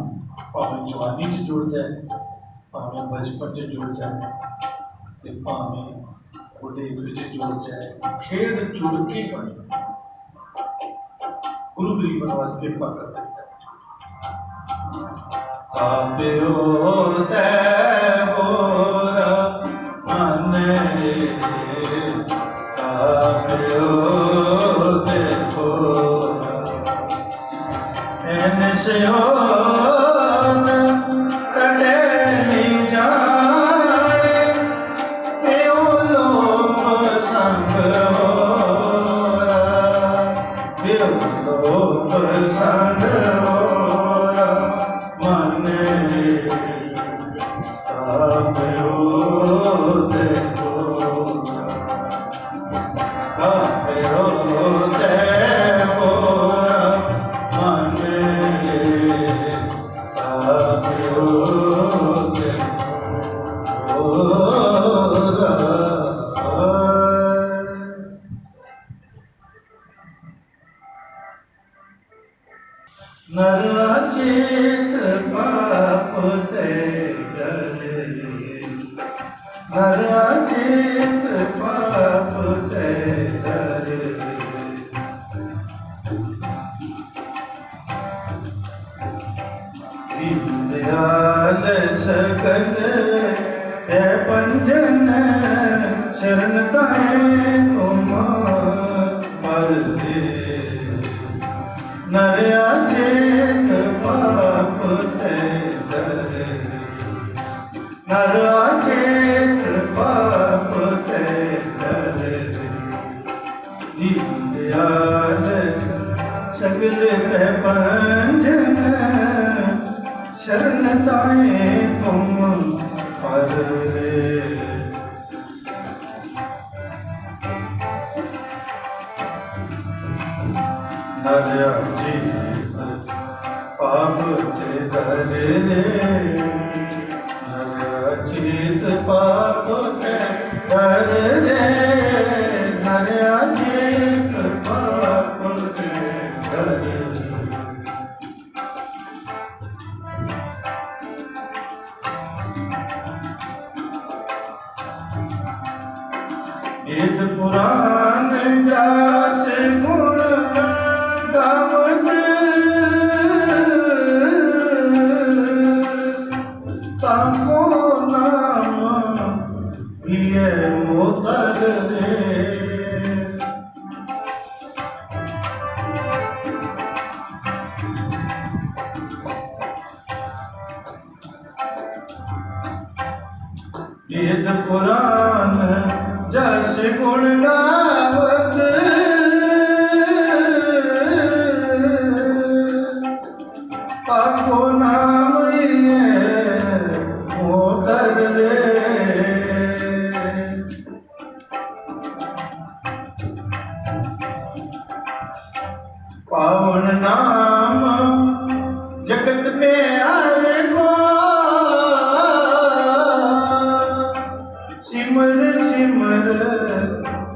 भावें जवानी च जुड़ जाए, भावें बचपन च जुड़ जाए, ते भावें बुढ़ेपे च जुड़ जाए, खेड जुड़ के बन। गुरु गरीब नवाज कृपा कर देता है। काप्यो तैबोरा मन रे, काप्यो तैबोरा एन से होन कटे नहीं जाने, एओ लोभ संग होरा, एओ लोभ संग होरा मन रे, काप्यो तैबोरा, काप्यो तैबोरा मन रे, काप्यो तैबोरा। नर अचेत पाप ते डरे, नर अचेत पाप ते डरे, दीनदयाल सकल है पंजन, शरण ताए तुम पर दे, नर अचेत पाप ते डरे, नर अचेत पाप ते डरे, दीनदयाल सकल है पंजन, शरण ताए तुम पर रे। नर अचेत पाप ते डरे रे, नर अचेत पाप ते डरे रे, नर अचेत पाप ते डरे रे। वेद पुराण जास गुण गावत, ताको नाम ये मोदर रे, वेद पुराण जस गुण गावत, ताको नाम ये मोदर रे, पावन नाम जगत में हर को, सिमर सिमर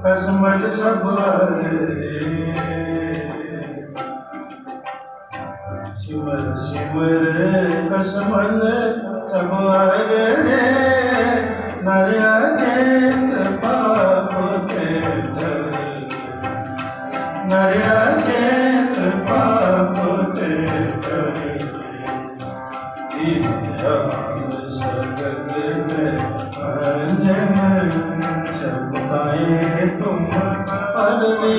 कसमल सब हर रे, सिमर सिमर कसमल सब हर रे, नर अचेत पाप ते डरे, नर अचेत पाप ते डरे, दीनदयाल सकल है पंजन, सब ताए तुम पर रे,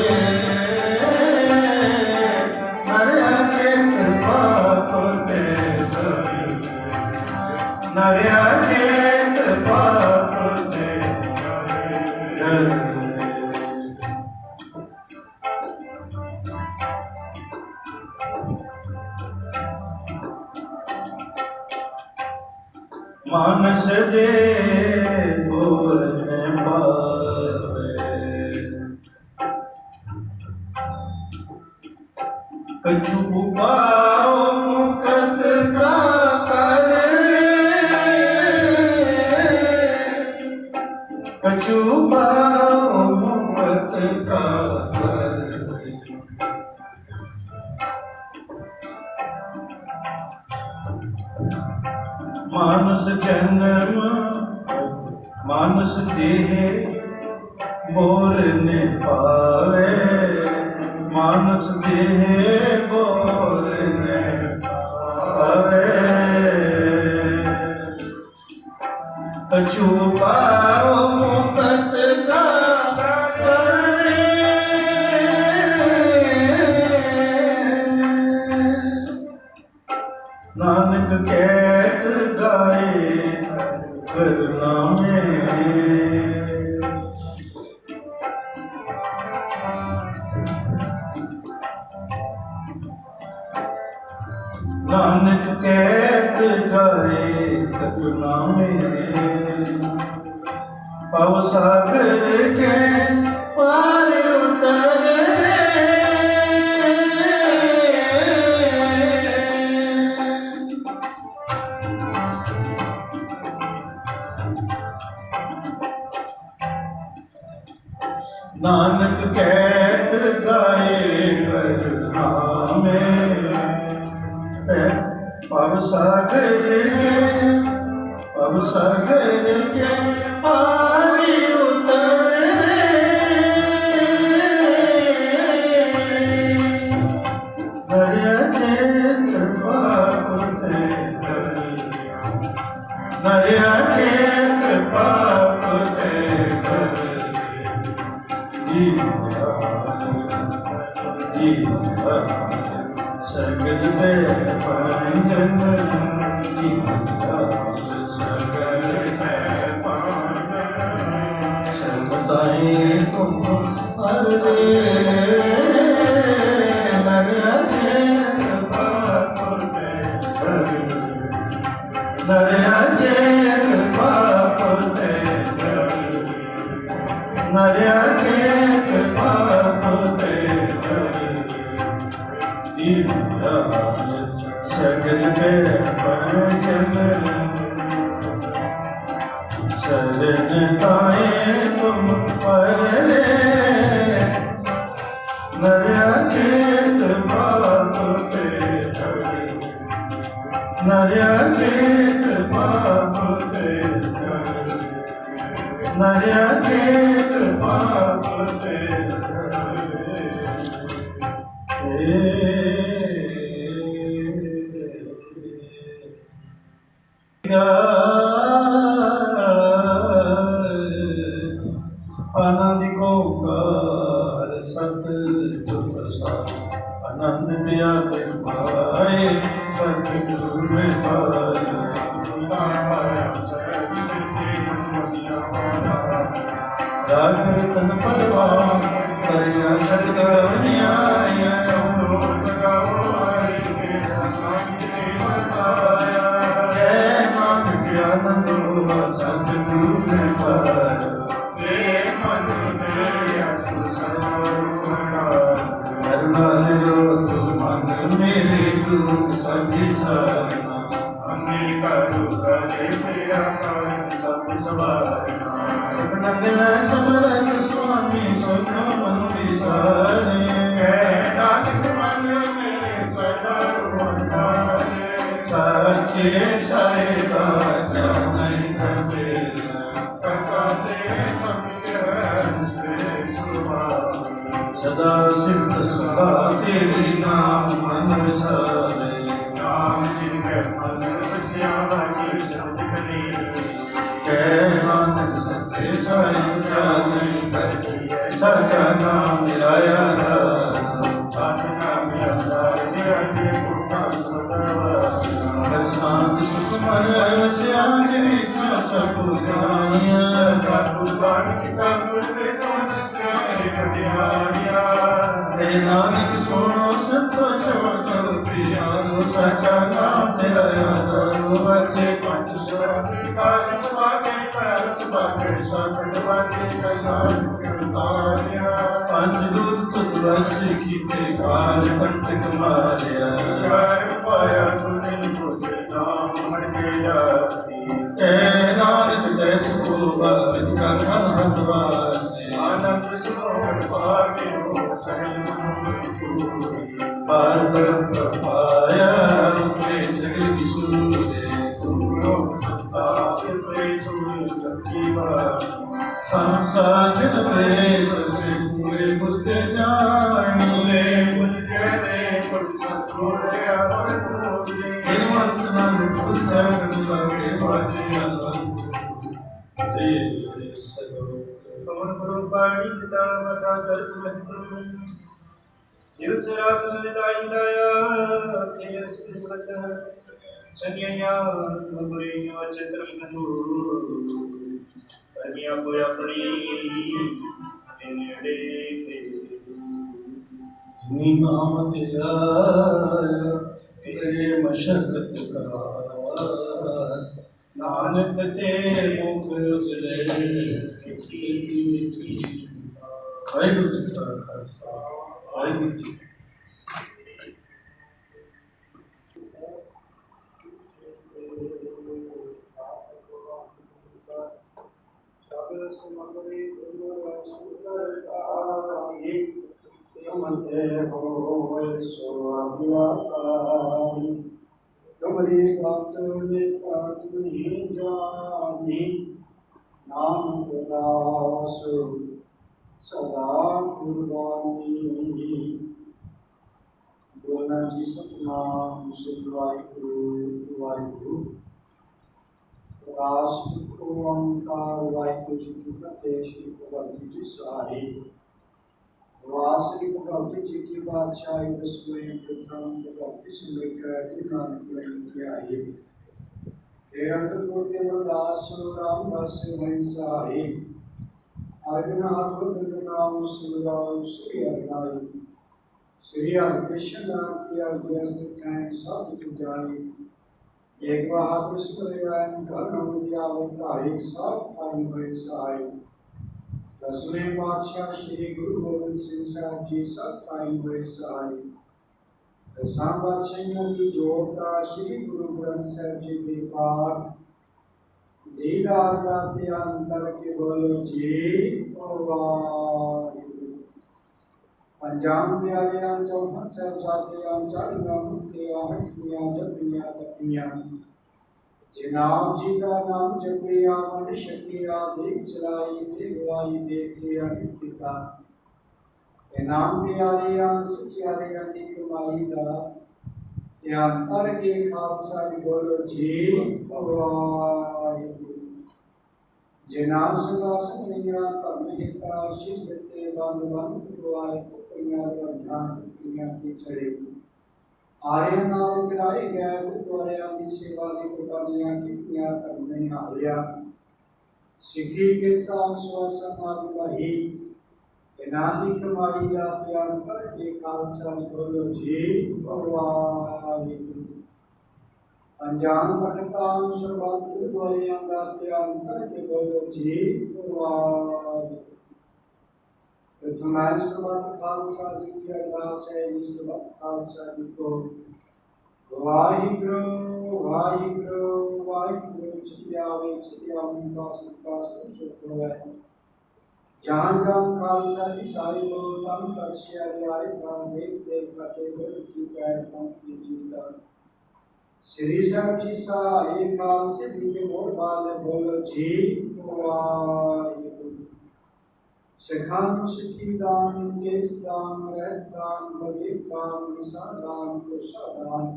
नर अचेत पाप ते डरे, नर अचेत पाप ते डरे। मानस जे बोल में पावे, कछु पाओ मुकत का कर रे, कछु पाओ मुक्त का घर। मानस जन्म मानस देह बोर ने पावे, मानस देह बोर ने पावे। कछु पाओ मुक्त का नानक कहत गाए करना में। नानक कहत गाए करना में, पव सागर के पार उतर नानक कहत गाए करना में। पव सागर के पार उतर नरिया चेत पाप ते नरिया चेत पाप ते सगल पे पांजन सगल पे पांजन सर्वताए तुम अरे नरिया चेत पाप ते नरिया चेत पाप ते नरिया चेत पाप ते सगल पे पंजन शरण ताए तुम परे नरिया चेत पाप ते नरिया चेत पाप ते नरिया चेत पाप ते आनंद को कार सत प्रसाद आनंद दिया पाए सतगुरु में पाए राग तन परवान करिया शक्त न्याय आनंद सतगुरु में पाए करुणा लो तू मन मेरे दुख सभी सारना हमने करू करे तेरा कार्य सब सवारना सब नंगना सब रंग स्वामी सोनो मन विसारे नानक मन में सदा रुमारे साचे साहिबा जाने कबे करता तेरे सदा सिद्ध सदा तेरी नाम मन विसारे नाम जिनके मन वसिया जी शब्द कली कह नानक सच्चे साईं जाने करके सच्चा नाम मिलाया सच नाम मिला मेरा जी पुरखा सदा शांत सुख मन वसिया जी इच्छा सब गाया सदा कुर्बान किता गुर बेटा नानक सुनो संतोष करो प्रियारो सच्चा नाम तेरा यादो बच्चे पंच सवार सवागे पर सवागे साखंड वागे कल्याण करतारिया पंच दूत तुदवस कीते काल कंटक मारिया कर पाया तुझे को से नाम हट के जाती नानक देश को बाग कर अनहद बाजे आनंद सरोवर पावियो सगल पार ब्रह्म पाया उपरे सगल विसूरे तुमरो सत्ता इतने सुन सच्ची बात संसाजन वे सबसे पूरे बुद्ध जानी ले बुद्ध कहते बुद्ध सतगुर अमर बोले हिमवंत नंद बुद्ध जगन लगे बाजे कौन गुरु पाणी पिता माता दर्द महत्व दिवस रात निदाई दया के सिमत संज्ञा गुरे वचत्र मनु कन्या को अपनी नेड़े के जिनी नाम तेरा गए मशक्कत का नानक ते मुख उजले वाहिगुरु जी का खालसा वाहिगुरु जी सबल समग्री तुमरा सुंदर आए यमते हो सो अभिलाषी तुम्हारी बात में नहीं जानी नाम दास सदा कुर्बानी बोलना जी सतनाम श्री वाहिगुरु दास ओंकार वाहिगुरु जी की फतेह। श्री भगवती जी साही वास श्री भगवती जी की बादशाही दसवें प्रथम भगवती से लेकर नानक की आई दास रामदास वही साही अर्घनाथ नाम सुराव श्री हरिनाई श्री हरिकृष्ण नाम की अध्यस्त हैं सब जाई एक बहादुर सुरयान कर्ण विद्यावताई सब थाई हुए सहाय दसवें पातशाह श्री गुरु गोविंद सिंह साहब जी सब थाई हुए सहाय दसां पातशाहियों की जोड़ता श्री गुरु ग्रंथ साहब जी के पाठ दीदार का ध्यान करके बोलो जी पंजाब प्यालियां चौहन साहबजादियां चाड़ियां मुक्तियां हटनियां जपियां तपियां जनाब जी का नाम जपिया मन शकिया देख चलाई देवाई देख लिया पिता नाम प्यालियां सचियारियां दी कमाई दा ध्यान करके खालसा जी बोलो जी वाहिगुरु जिना सदा संगिया धर्म हिता शिष देते बंद बंद गुरुआए कुपियां बंधां चुपियां की चढ़े आर्य नाल चढ़ाए गए गुरुद्वारियां की सेवा की कुर्बानियां कीतियां करने हालिया सिखी के साथ श्वासन नाल भाई इनादी कमाई का ध्यान करके खालसा बोलो जी वाहिगुरु अनजान तख्तान सर्वत गुरुद्वारियां का ध्यान करके बोलो जी वाहिगुरु प्रथम सर्वत खालसा जी की अरदास है इस सर्वत खालसा जी को वाहिगुरु वाहिगुरु वाहिगुरु छियावे छियावे पास सुख होवे जहाँ जहाँ खालसा जी साई बोल तम तक्षया रियाय था देख देख फतेह गुरु की पैर पंक्ति जीता श्री साहब जी सा एक काल से जी के मोड़ वाले बोलो जी वाहिगुरु सिखान सिखी दान केस दान रहत दान बगे दान निशा दान कुशा दान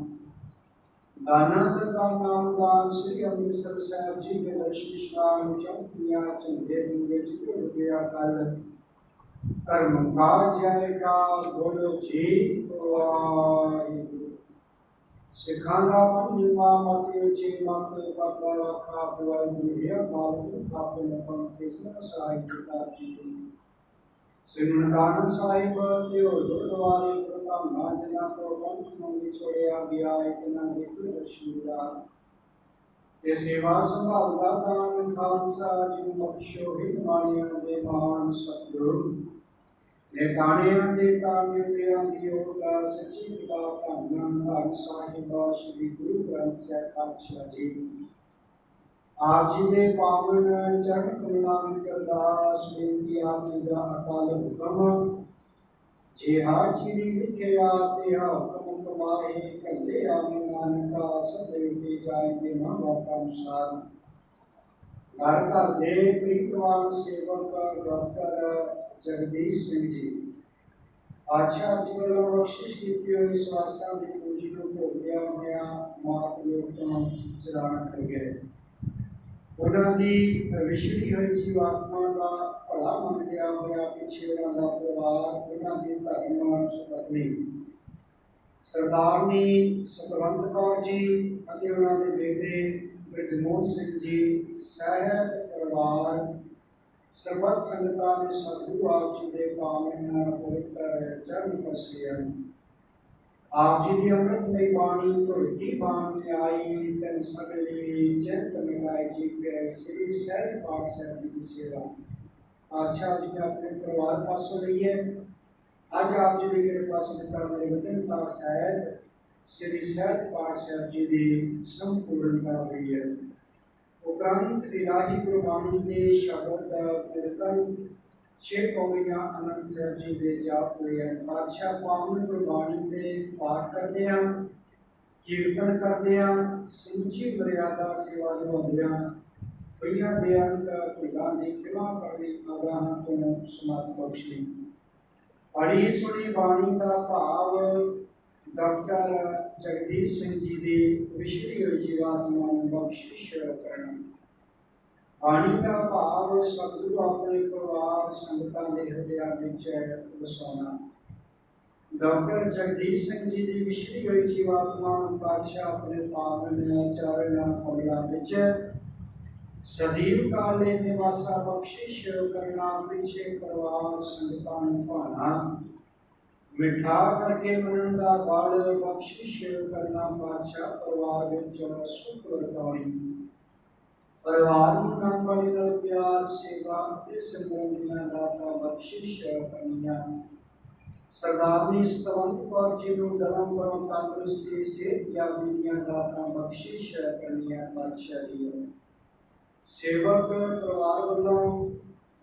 दाना सरदार नाम दान श्री अमृतसर साहब जी के दर्शन स्नान चौकियां चंदे दुर्गे चित्र गया कल कर्म का जाएगा बोलो जी वाहिगुरु सिखाना पंडिमा मत उचे मत पता रखा बुआई दुनिया मालूम का पुनः किसने साहित्य की सिमरन साहिब देव गुरुद्वारे प्रथम नाजना को पंथ मंगी छोड़िया गया इतना देख दर्शनिया ते सेवा संभाल का दान खालसा जी बख्शो हिमानिया दे महान सतगुरु ने तानिया दे तानिया प्रिया दियो का सच्ची पिता धन धन साहिब श्री गुरु ग्रंथ साहिब पातशाह जी आप जी दे पावन चरण कमलों विच अरदास बेनती आप जी दा अकाल हुक्म जिहा चिरी लिखिया तिहा हुक्म कमाए कले आवे नानका सदैव के जाए के मां बाप अनुसार घर घर दे प्रीतवान सेवक डॉक्टर जगदीश सिंह जी आशा जी वालों बख्शिश की हुई स्वासां की पूंजी को भोगया होया मात लोक तो चलाना कर गए उन्होंने विछड़ी हुई जीवात्मा का भला मंगदया होया पिछे उन्होंने परिवार उन्होंने धर्म सुपत्नी सरदारनी सतवंत कौर जी और उन्होंने बेटे ब्रिजमोहन सिंह जी सहित परिवार सर्बत संगतां ने सतगुरु आप जी के पावन पवित्र चरण पसे आप जी की अमृतमय बाणी धुरती बाण आई तन सगले चिंत मिलाए जी पे श्री सहज पाठ साहब जी की सेवा आशा जी ने अपने परिवार पासों ली है अज आप जी की कृपा संगता मेरे विघनता सहित श्री सहज पाठ साहब जी की संपूर्णता हुई है उपरांत इलाही गुरबाणी के शब्द कीर्तन छे पौड़ियां आनंद साहब जी दे जाप हुए हैं पातशाह पावन गुरबाणी के पाठ करते हैं कीर्तन करते हैं समुची मर्यादा सेवा निभाते हैं भैया बेअंत भुलां दी खिमा करनी अब्राहम तो समाधि बख्शनी पढ़ी सुनी बाणी का भाव डॉक्टर जगदीश सिंह जी की विछड़ी हुई जीवात्मा को बख्शिश करना बाणी का भाव सतगुरु अपने परिवार संगतां दे हृदयां विच वसाउणा डॉक्टर जगदीश सिंह जी की विछड़ी हुई जीवात्मा को पातशाह अपने पावन चरण कमलों विच सदैव काले निवासा बख्शिश करना पिछे परिवार संगतां नूं भाना मिठा करके मनन दा बल बख्शिश करना पातशाह परिवार विच सुख वरताउणी परिवार में नाम वाली प्यार सेवा सिमरन दिना दाता बख्शिश करनिया सरदारनी सतवंत कौर जी को धर्म परम तंदुरुस्ती सेहत याबियां दाता बख्शिश करनिया बादशाह जी सेवक परिवार वालों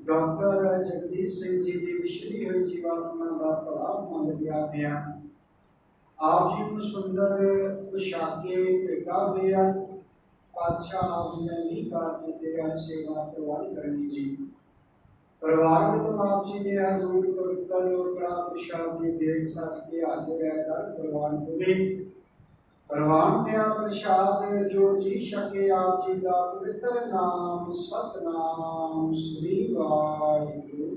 डॉक्टर जगदीश सिंह जी की विछड़ी हुई जीवात्मा का भला मंगदिया गया आप जी को सुंदर पोशाके भेटा गया पातशाह आप जी ने भी काफी दयाल सेवा प्रवान करनी जी परिवार में तो आप जी ने हजूर पवित्र और बड़ा प्रसाद की देख सच के हाजिर रहकर प्रवान हुए प्रवान किया प्रसाद जो जी सके आप जी का पवित्र नाम सतनाम श्री वाहिगुरु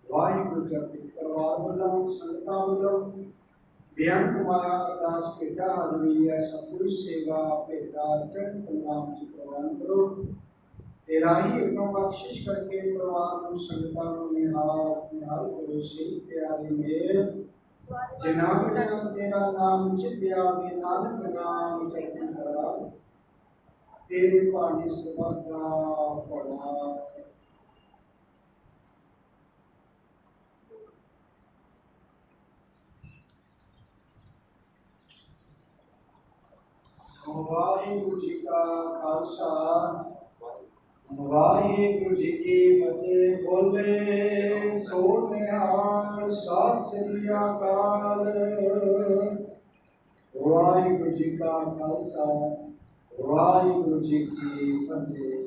वाहिगुरु जपी परिवार वालों संगतां वालों बेअंत माया अरदास भेटा हाजरी है सतगुरु सेवा भेटा चरण कमलों विच प्रवान करो इलाही हुक्म बख्शिश करके परिवार को संगतां नूं निहाल करो से प्यारी मेर जिन्हां बिना तेरा नाम चित्या वे नानक नाम चढ़ती करा तेरे पानी सबदा पड़ा वाहिगुरु जी का खालसा वाहिगुरु जी की फतेह बोले सो निहाल सत श्री अकाल वाहिगुरु जी का खालसा वाहिगुरु जी की फतेह।